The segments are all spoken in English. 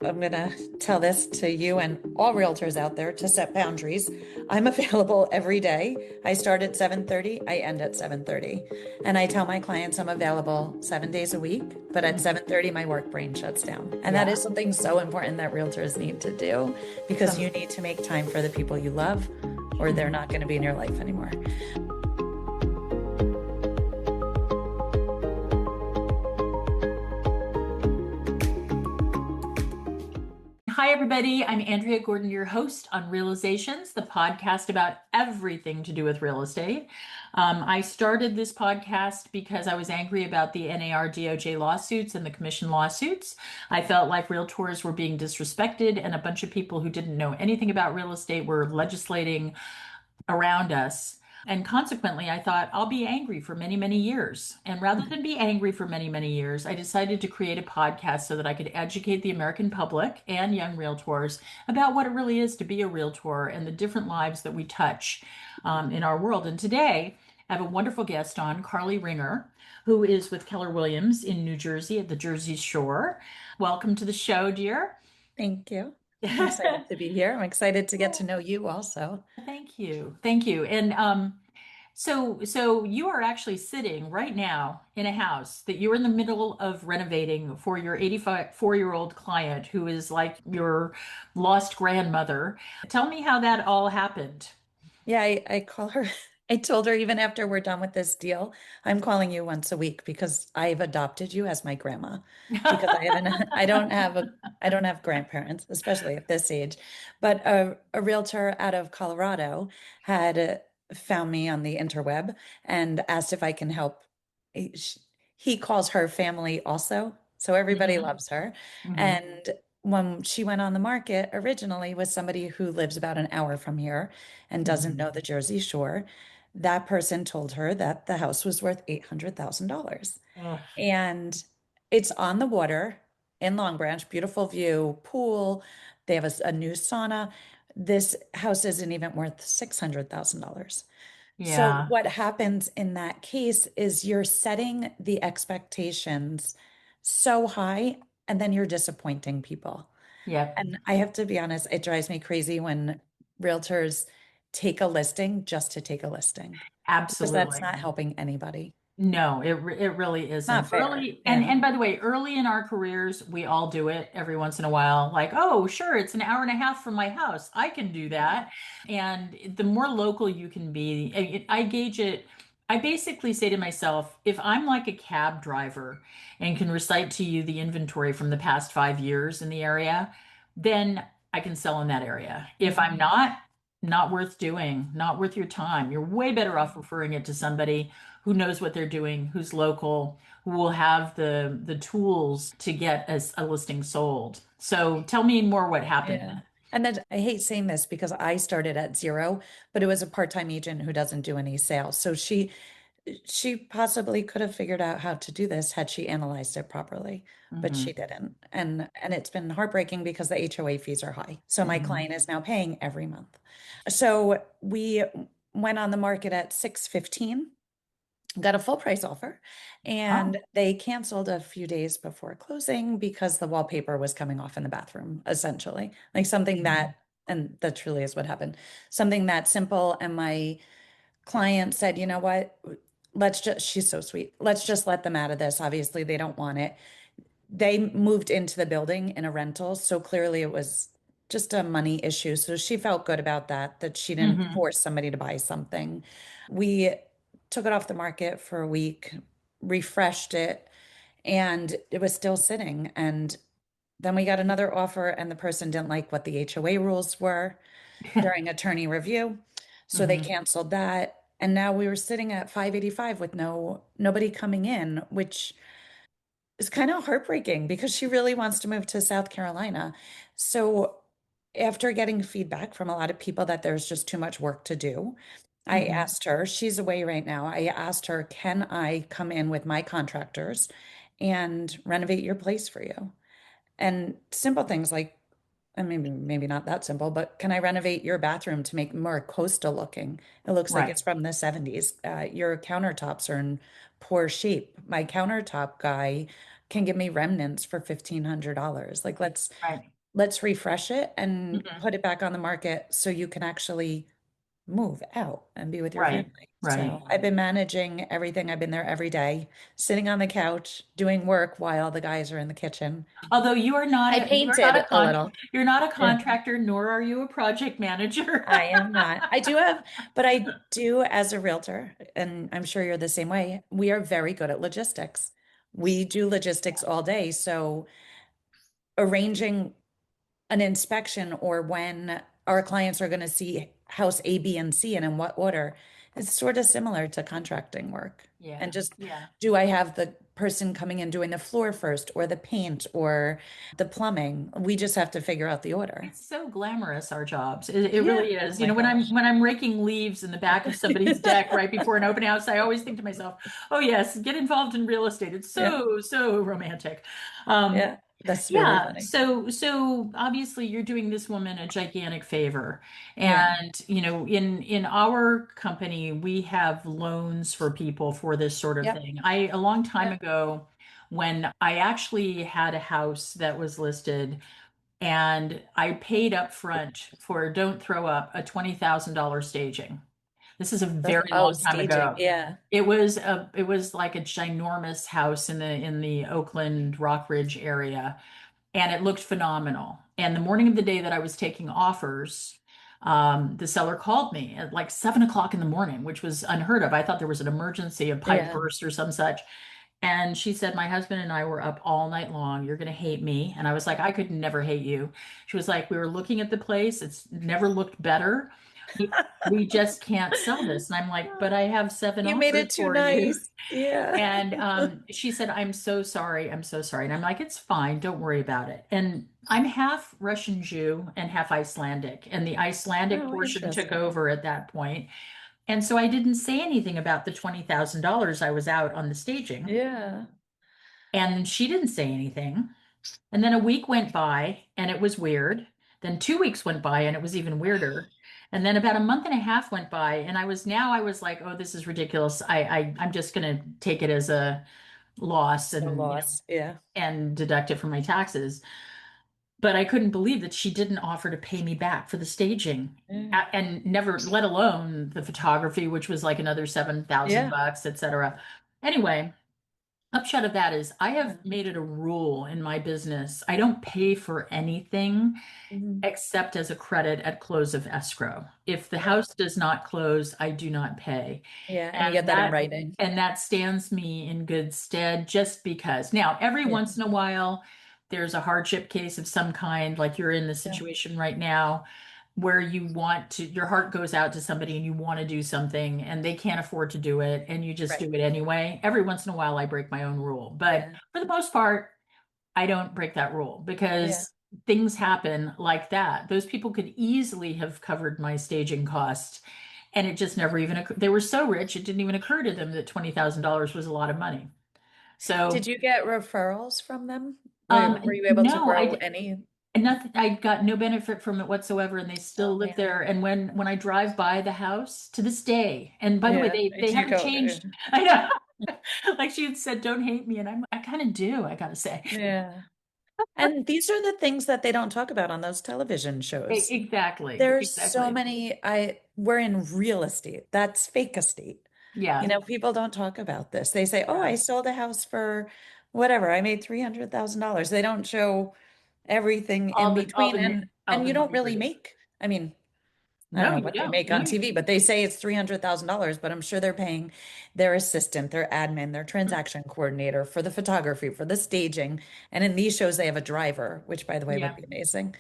I'm going to tell this to you and all realtors out there to set boundaries. I'm available every day. I start at 7:30, I end at 7:30. And I tell my clients I'm available 7 days a week, but at Mhm. 7:30 my work brain shuts down. And that Yeah, is something so important that realtors need to do because some you need to make time for the people you love or they're mhm. not going to be in your life anymore. Hi, everybody. I'm Andrea Gordon, your host on Realizations, the podcast about everything to do with real estate. I started this podcast because I was angry about the NAR DOJ lawsuits and the commission lawsuits. I felt like realtors were being disrespected, and a bunch of people who didn't know anything about real estate were legislating around us. And consequently, I thought I'll be angry for many, many years. And rather than be angry for many, many years, I decided to create a podcast so that I could educate the American public and young realtors about what it really is to be a realtor and the different lives that we touch in our world. And today, I have a wonderful guest on, Carly Ringer, who is with Keller Williams in New Jersey at the Jersey Shore. Welcome to the show, dear. Thank you. I'm excited to be here. I'm excited to get to know you also. Thank you. Thank you. And so you are actually sitting right now in a house that you're in the middle of renovating for your 84-year-old client who is like your lost grandmother. Tell me how that all happened. Yeah, I call her. I told her even after we're done with this deal, I'm calling you once a week because I've adopted you as my grandma because I haven't I don't have grandparents, especially at this age. But a realtor out of Colorado had found me on the interweb and asked if I can help. He, he calls her family also, so everybody hmm loves her. hmm And when she went on the market originally with somebody who lives about an hour from here and doesn't hmm know the Jersey Shore, that person told her that the house was worth $800,000. Ugh. And it's on the water in Long Branch, beautiful view, pool. They have a new sauna. This house isn't even worth $600,000. So Yeah. what happens in that case is you're setting the expectations so high and then you're disappointing people. Yep. And I have to be honest, it drives me crazy when realtors take a listing just to take a listing because that's Absolutely. not helping anybody. No, it really Not isn't. fair. Early Yeah. and by the way, early in our careers, we all do it every once in a while. Like, oh, sure, it's an hour and a half from my house. I can do that. And the more local you can be, I gauge it. I basically say to myself, if I'm like a cab driver and can recite to you the inventory from the past 5 years in the area, then I can sell in that area. If I'm Mhm. not, not worth doing, not worth your time. You're way better off referring it to somebody who knows what they're doing, who's local, who will have the tools to get a listing sold. So tell me more what happened Yeah. then. And then I hate saying this because I started at zero, but it was a part-time agent who doesn't do any sales. So she possibly could have figured out how to do this had she analyzed it properly, but hmm she didn't. And it's been heartbreaking because the HOA fees are high. So my hmm client is now paying every month. So we went on the market at 615, got a full price offer, and Oh. they canceled a few days before closing because the wallpaper was coming off in the bathroom, essentially. Like something Mhm. that, and that truly is what happened. Something that simple. And my client said, you know what? Let's just, she's so sweet. Let's just let them out of this. Obviously, they don't want it. They moved into the building in a rental. So clearly it was just a money issue. So she felt good about that, that she didn't hmm force somebody to buy something. We took it off the market for a week, refreshed it, and it was still sitting. And then we got another offer, and the person didn't like what the HOA rules were during attorney review. So they hmm canceled that. And now we were sitting at 585 with nobody coming in, which is kind of heartbreaking because she really wants to move to South Carolina. So after getting feedback from a lot of people that there's just too much work to do, I hmm asked her, she's away right now. I asked her, can I come in with my contractors and renovate your place for you? And simple things like, and maybe not that simple, but can I renovate your bathroom to make more coastal looking? It looks like Right. it's from the 70s. Your countertops are in poor shape. My countertop guy can give me remnants for $1,500. Like Right. let's refresh it and Mhm. put it back on the market so you can actually move out and be with your Right. family. So Right. I've been managing everything. I've been there every day, sitting on the couch, doing work while the guys are in the kitchen. Although I painted a little. you're not a Yeah, contractor, nor are you a project manager. I am not. But I do as a realtor, and I'm sure you're the same way. We are very good at logistics. We do logistics all day. So arranging an inspection or when our clients are going to see house A, B, and C and in what order is sort of similar to contracting work. And Yeah. just Yeah. do I have the person coming in doing the floor first or the paint or the plumbing? We just have to figure out the order. It's so glamorous, our jobs. It Yeah. really Oh is. You my know, gosh. when I'm raking leaves in the back of somebody's deck right before an open house, I always think to myself, "Oh yes, get involved in real estate. It's Yeah. so romantic." Um, Yeah. That's really yeah. funny. So obviously you're doing this woman a gigantic favor, Yeah. and you know, in our company we have loans for people for this sort of Yep. thing. A long time Yep. ago, when I actually had a house that was listed. And I paid up front for Don't Throw Up a $20,000 staging. This is a very Oh, long time staging. ago. Yeah. It was like a ginormous house in the Oakland Rockridge area, and it looked phenomenal. And the morning of the day that I was taking offers, the seller called me at like 7 o'clock in the morning, which was unheard of. I thought there was an emergency, a pipe Yeah. burst or some such. And she said, my husband and I were up all night long. You're going to hate me. And I was like, I could never hate you. She was like, we were looking at the place. It's never looked better. We just can't sell this. And I'm like, but I have seven You made it offers too for you. nice. Yeah. And she said, I'm so sorry. I'm so sorry. And I'm like, it's fine. Don't worry about it. And I'm half Russian Jew and half Icelandic. And the Icelandic Oh, portion took interesting. over at that point. And so I didn't say anything about the $20,000 I was out on the staging. Yeah. And she didn't say anything. And then a week went by and it was weird. Then 2 weeks went by and it was even weirder. And then about a month and a half went by and I was like, oh, this is ridiculous. I'm just gonna take it as a loss A and loss. Yeah. and deduct it from my taxes. But I couldn't believe that she didn't offer to pay me back for the staging. Yeah. And never, let alone the photography, which was like another 7,000 Yeah. bucks, etc. Anyway, upshot of that is I Yeah. have made it a rule in my business. I don't pay for anything Mhm. except as a credit at close of escrow. If the Yeah. house does not close, I do not pay. Yeah. And you get And that in that writing. and that stands me in good stead just because. Now, every Yeah. once in a while, there's a hardship case of some kind, like you're in the Yeah. situation right now, where you want to, your heart goes out to somebody and you want to do something and they can't afford to do it and you just Right. do it anyway. Every once in a while, I break my own rule. But Yeah. for the most part, I don't break that rule Yeah. because things happen like that. Those people could easily have covered my staging costs, and it just never even occurred. They were so rich, it didn't even occur to them that $20,000 was a lot of money. Did So, you get referrals from them? Were you able to no, grow any? nothing. I got no benefit from it whatsoever, and they still Oh live man. there. And when I drive by the house to this day, and by the way, Yeah. they Do you haven't go? changed. I know. Like she had said, don't hate me, and I kind of do, I gotta say. Yeah. And these are the things that they don't talk about on those television shows. Exactly, There's so exactly. many, we're in real estate. That's fake estate. You Yeah, know, people don't talk about this. They say, "Oh, yeah. I sold a house for whatever. I made $300,000." They don't show everything in between All and the you don't nitty really gritty. make. I mean, I don't No, know you what they don't. make on TV, but they say it's $300,000, but I'm sure they're paying their assistant, their admin, their transaction coordinator for the photography, for the staging. And in these shows, they have a driver, which by the way would Yeah. be amazing.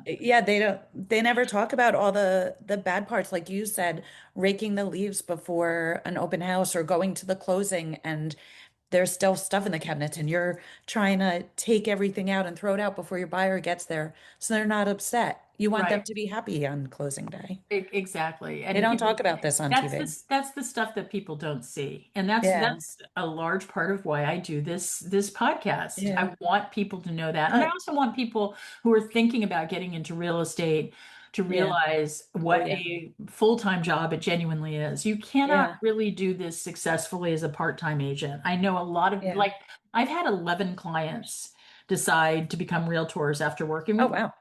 Yeah, they never talk about all the bad parts, like you said, raking the leaves before an open house or going to the closing and there's still stuff in the cabinets and you're trying to take everything out and throw it out before your buyer gets there so they're not upset. You want them Right. to be happy on closing day. Exactly. They And don't you know, talk about this on TV. that's the stuff that people don't see. And Yeah, that's a large part of why I do this podcast. yeah, I want people to know that. And I uh, also want people who are thinking about getting into real estate to Yeah. realize Oh, what yeah. a full-time job it genuinely is. You cannot Yeah. really do this successfully as a part-time agent. I know a lot of, Yeah. like, I've had 11 clients decide to become realtors after working Oh, with me. wow.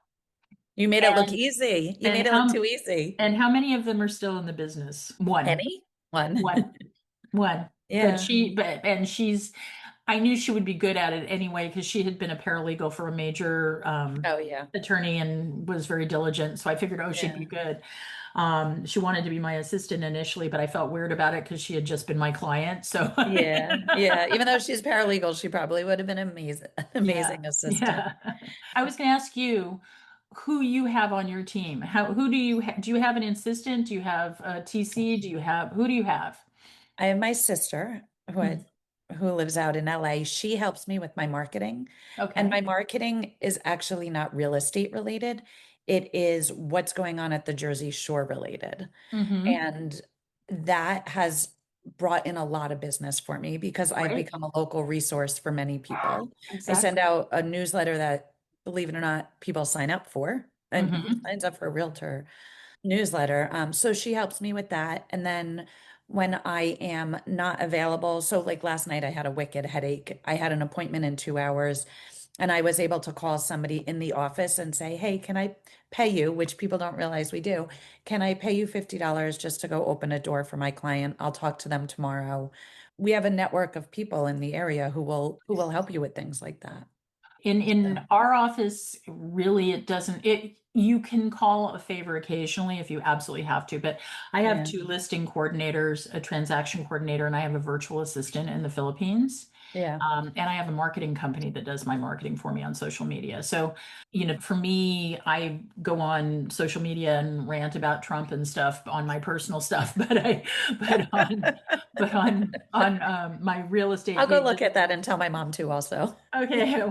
You made it look And easy. You and made it look how too easy. and how many of them are still in the business? One. Any? One. One. One. But Yeah. she's, I knew she would be good at it anyway because she had been a paralegal for a major Oh, yeah. attorney and was very diligent. So I figured, oh, she'd be Yeah. good. She wanted to be my assistant initially, but I felt weird about it because she had just been my client. So Yeah. Yeah. Even though she's paralegal, she probably would have been amazing, yeah, amazing assistant. yeah. I was going to ask you who you have on your team. Who do you have an assistant? Do you have a TC? Who do you have? I have my sister Hmm. who lives out in LA. She helps me with my marketing. And my Okay. marketing is actually not real estate related. It is what's going on at the Jersey Shore related. Mm-hmm. And that has brought in a lot of business for me because I've Great. become a local resource for many people. I send Exactly. out a newsletter that, believe it or not, people sign up for. And who Mm-hmm. signs up for a realtor newsletter? So she helps me with that. And then when I am not available, so like last night, I had a wicked headache. I had an appointment in 2 hours. And I was able to call somebody in the office and say, hey, can I pay you, which people don't realize we do. Can I pay you $50 just to go open a door for my client? I'll talk to them tomorrow. We have a network of people in the area who will help you with things like that. In So, our office, really, it doesn't, you can call a favor occasionally if you absolutely have to, but I have yeah. two listing coordinators, a transaction coordinator, and I have a virtual assistant in the Philippines. Yeah. And I have a marketing company that does my marketing for me on social media. So, for me, I go on social media and rant about Trump and stuff on my personal stuff, but on my real estate I'll go pages. look at that and tell my mom too also. Okay,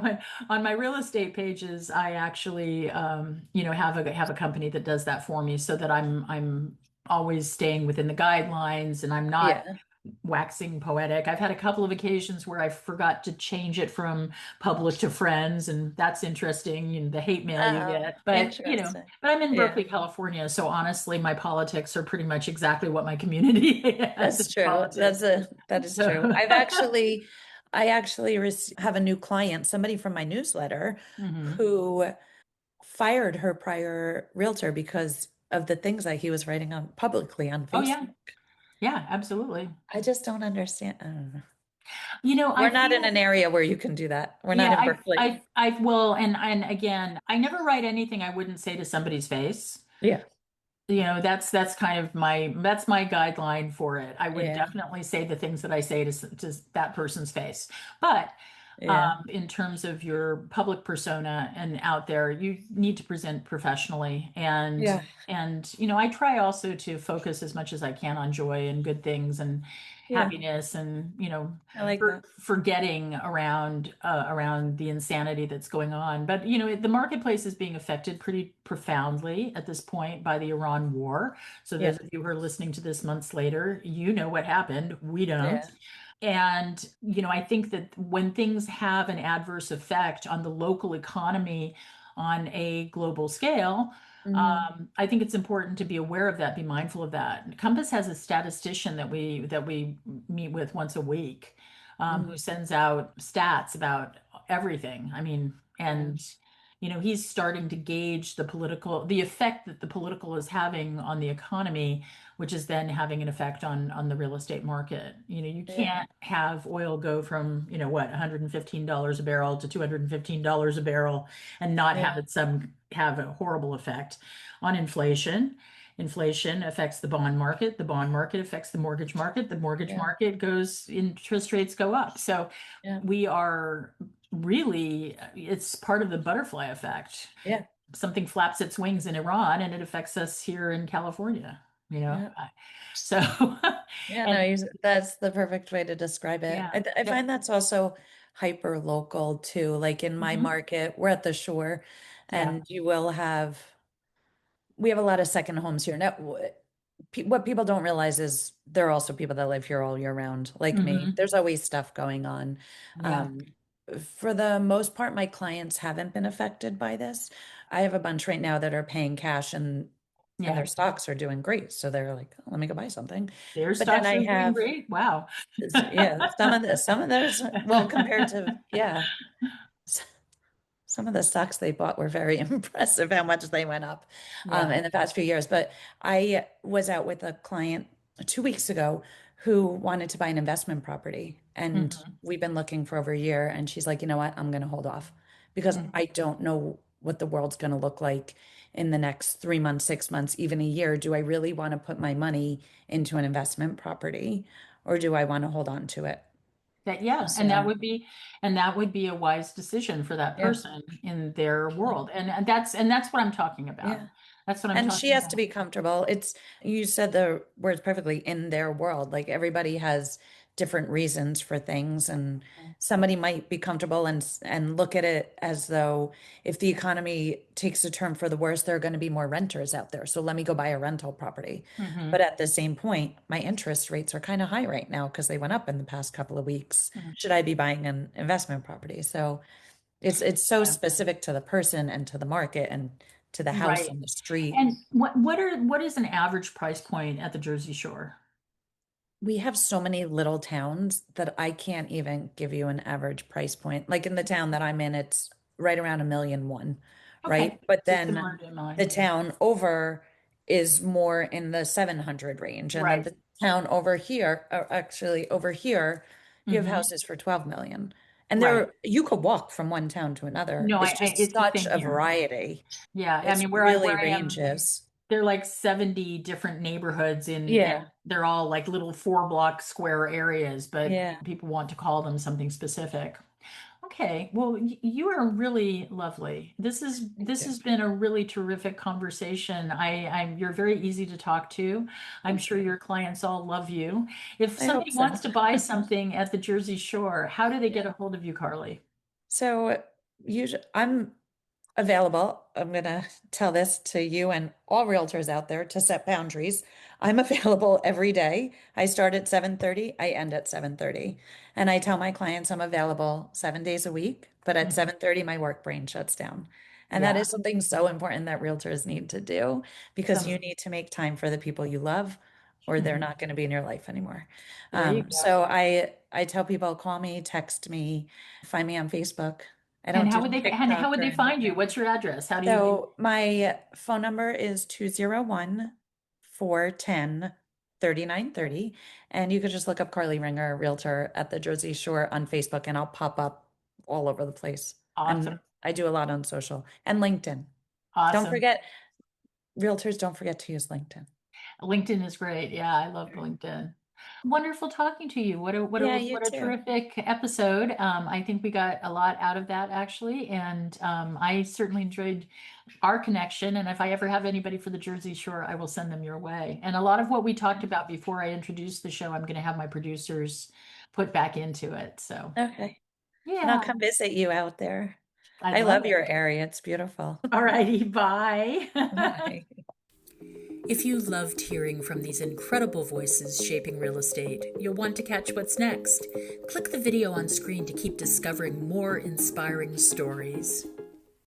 on my real estate pages, I actually, have a company that does that for me, so that I'm always staying within the guidelines, and I'm not Yeah. waxing poetic. I've had a couple of occasions where I forgot to change it from public to friends, and that's interesting, the hate mail you Oh, get. But, interesting. but I'm in Yeah. Berkeley, California, so honestly, my politics are pretty much exactly what my community has That's in true. politics. That is So, true. I actually have a new client, somebody from my newsletter mhm. who fired her prior realtor because of the things that he was writing on publicly on Oh yeah, Facebook. yeah, absolutely. I just don't understand. I don't know. I We're not in feel, an area where you can do that. We're not yeah, in Berkeley. well, and again, I never write anything I wouldn't say to somebody's face. Yeah. That's kind of that's my guideline for it. I would Yeah. definitely say the things that I say to that person's face. But Yeah. in terms of your public persona and out there, you need to present professionally. Yeah. And I try also to focus as much as I can on joy and good things and Yeah. happiness, and I like that. forgetting around the insanity that's going on. But the marketplace is being affected pretty profoundly at this point by the Iran war. So Yeah. those of you who are listening to this months later, you know what happened. We don't. Yeah. And, I think that when things have an adverse effect on the local economy on a global scale, Hmm. I think it's important to be aware of that, be mindful of that. Compass has a statistician that we meet with once a week, who Hmm. sends out stats about everything. I mean, Yeah. and he's starting to gauge the effect that the political is having on the economy, which is then having an effect on the real estate market. You Yeah. can't have oil go from, $115 a barrel to $215 a barrel and not have Yeah. have a horrible effect on inflation. Inflation affects the bond market. The bond market affects the mortgage market. The mortgage Yeah. market interest rates go up. So Yeah. we are really, it's part of the butterfly effect. Yeah. Something flaps its wings in Iran and it affects us here in California, you know? Yeah. So, Yeah, no, and that's the perfect way to describe it. yeah, I yep. find that's also hyper local too. Like in my Hmm. market, we're at the shore Yeah. and we have a lot of second homes here. Now, what people don't realize is there are also people that live here all year round, like me. Hmm. There's always stuff going on. Yeah. Um, for the most part, my clients haven't been affected by this. I have a bunch right now that are paying cash and Yeah, their stocks are doing great. So they're like, oh, let me go buy something. their But then stocks I are doing have, great. Wow. yeah, some of those, well, compared to, yeah, s- some of the stocks they bought were very impressive how much they went up Yeah. in the past few years. But I was out with a client 2 weeks ago who wanted to buy an investment property. And Hmm. we've been looking for over a year. And she's like, you know what? I'm going to hold off because I Hmm. don't know what the world's going to look like in the next 3 months, 6 months, even a year. Do I really want to put my money into an investment property or do I want to hold on to it? That, yeah, So, and that would be a wise decision for that yeah. person in their world. And that's what I'm talking about. Yeah. That's what I'm And she talking has to about. be comfortable. You said the words perfectly in their world. Like everybody has different reasons for things, and somebody might be comfortable and look at it as though if the economy takes a turn for the worse, there are going to be more renters out there. So let me go buy a rental property. But Hmm. at the same point, my interest rates are kind of high right now because they went up in the past couple of weeks. Hmm. Should I be buying an investment property? So it's so Yeah. specific to the person and to the market and to the house Right. on the street. And what is an average price point at the Jersey Shore? We have so many little towns that I can't even give you an average price point. Like in the town that I'm in, it's right around 1,000,001, right? Okay. But So then similar to the mine. town over is more in the 700 range. And then Right. the town over here, or actually over here, you have Hmm. houses for 12 million. And Right. you could walk from one town to another. No, It's it's just the such same a here. variety. Yeah. I It's mean, really where I am, ranges. there are like 70 different neighborhoods and Yeah. they're all like little 4 block square areas, but Yeah. people want to call them something specific. Okay, well, you are really lovely. Thank This you. has been a really terrific conversation. You're very easy to talk to. I'm Thank sure you. your clients all love you. If I hope somebody wants so. to buy something at the Jersey Shore, how do they get Yeah. a hold of you, Carly? So usually I'm available. I'm gonna tell this to you and all realtors out there to set boundaries. I'm available every day. I start at 7:30, I end at 7:30. And I tell my clients I'm available 7 days a week, but at Mhm. 7:30 my work brain shuts down. And that Yeah, is something so important that realtors need to do because you some. need to make time for the people you love or they're Mhm. not going to be in your life anymore. There you go. So I tell people call me, text me, find me on Facebook. I And don't do how TikTok would or they find you? anything. What's your address? How do you get? So my phone number is 201-410-3930. And you could just look up Carly Ringer, Realtor at the Jersey Shore on Facebook, and I'll pop up all over the place. Awesome. I do a lot on social and LinkedIn. Don't Awesome. forget, realtors don't forget to use LinkedIn. LinkedIn is great. Yeah, I love LinkedIn. Wonderful talking to you. Yeah, you What a too. terrific episode. I think we got a lot out of that actually, and I certainly enjoyed our connection. And if I ever have anybody for the Jersey Shore, I will send them your way. And a lot of what we talked about before I introduced the show, I'm going to have my producers put back into it. So Okay. And I'll yeah, come visit you out there. I'd I love love it. your area. It's beautiful. All righty, bye. Bye. If you loved hearing from these incredible voices shaping real estate, you'll want to catch what's next. Click the video on screen to keep discovering more inspiring stories.